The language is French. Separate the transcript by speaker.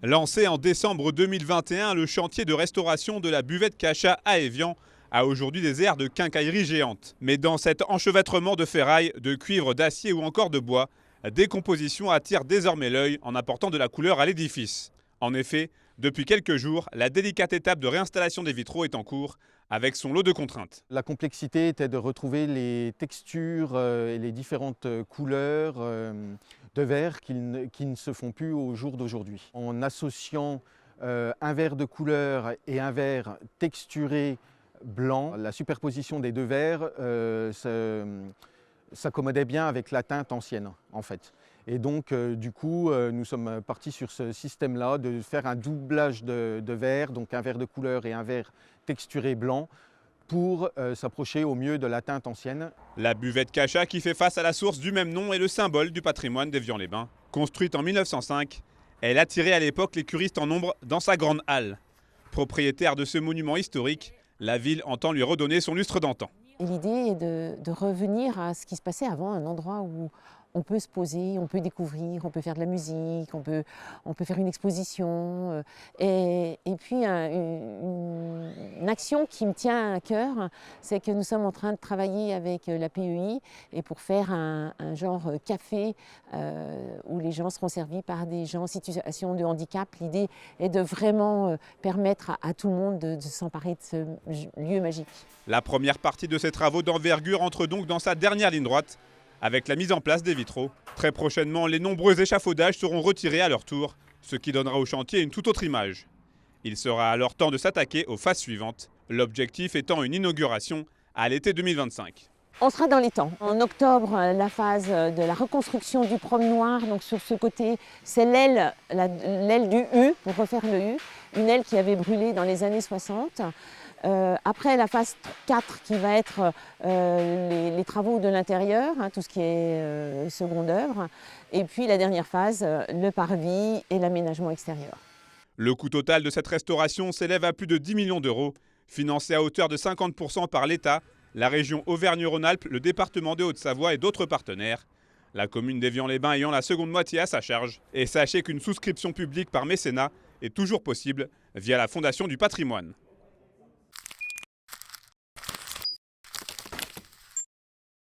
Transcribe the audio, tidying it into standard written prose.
Speaker 1: Lancé en décembre 2021, le chantier de restauration de la buvette Cachat à Évian a aujourd'hui des airs de quincaillerie géante. Mais dans cet enchevêtrement de ferraille, de cuivre, d'acier ou encore de bois, la décomposition attire désormais l'œil en apportant de la couleur à l'édifice. En effet, depuis quelques jours, la délicate étape de réinstallation des vitraux est en cours, avec son lot de contraintes.
Speaker 2: La complexité était de retrouver les textures et les différentes couleurs de verre qui ne se font plus au jour d'aujourd'hui. En associant un verre de couleur et un verre texturé blanc, la superposition des deux verres s'accommodait bien avec la teinte ancienne en fait. Et donc du coup nous sommes partis sur ce système-là de faire un doublage de verre, donc un verre de couleur et un verre texturé blanc pour s'approcher au mieux de la teinte ancienne.
Speaker 1: La buvette Cachat qui fait face à la source du même nom est le symbole du patrimoine d'Évian-les-Bains. Construite en 1905, elle attirait à l'époque les curistes en nombre dans sa grande halle. Propriétaire de ce monument historique, la ville entend lui redonner son lustre d'antan.
Speaker 3: L'idée est de revenir à ce qui se passait avant, un endroit où on peut se poser, on peut découvrir, on peut faire de la musique, on peut faire une exposition. Et puis une action qui me tient à cœur, c'est que nous sommes en train de travailler avec la PEI et pour faire un genre café où les gens seront servis par des gens en situation de handicap. L'idée est de vraiment permettre à tout le monde de s'emparer de ce lieu magique.
Speaker 1: La première partie de ces travaux d'envergure entre donc dans sa dernière ligne droite, avec la mise en place des vitraux. Très prochainement, les nombreux échafaudages seront retirés à leur tour, ce qui donnera au chantier une toute autre image. Il sera alors temps de s'attaquer aux phases suivantes, l'objectif étant une inauguration à l'été 2025.
Speaker 3: On sera dans les temps. En octobre, la phase de la reconstruction du promenoir, donc sur ce côté, c'est l'aile du U, pour refaire le U, une aile qui avait brûlé dans les années 60. Après la phase 4 qui va être les travaux de l'intérieur, tout ce qui est seconde œuvre, et puis la dernière phase, le parvis et l'aménagement extérieur.
Speaker 1: Le coût total de cette restauration s'élève à plus de 10 millions d'euros, financé à hauteur de 50% par l'État, la région Auvergne-Rhône-Alpes, le département des Hauts-de-Savoie et d'autres partenaires. La commune d'Évian-les-Bains ayant la seconde moitié à sa charge. Et sachez qu'une souscription publique par mécénat est toujours possible via la Fondation du patrimoine.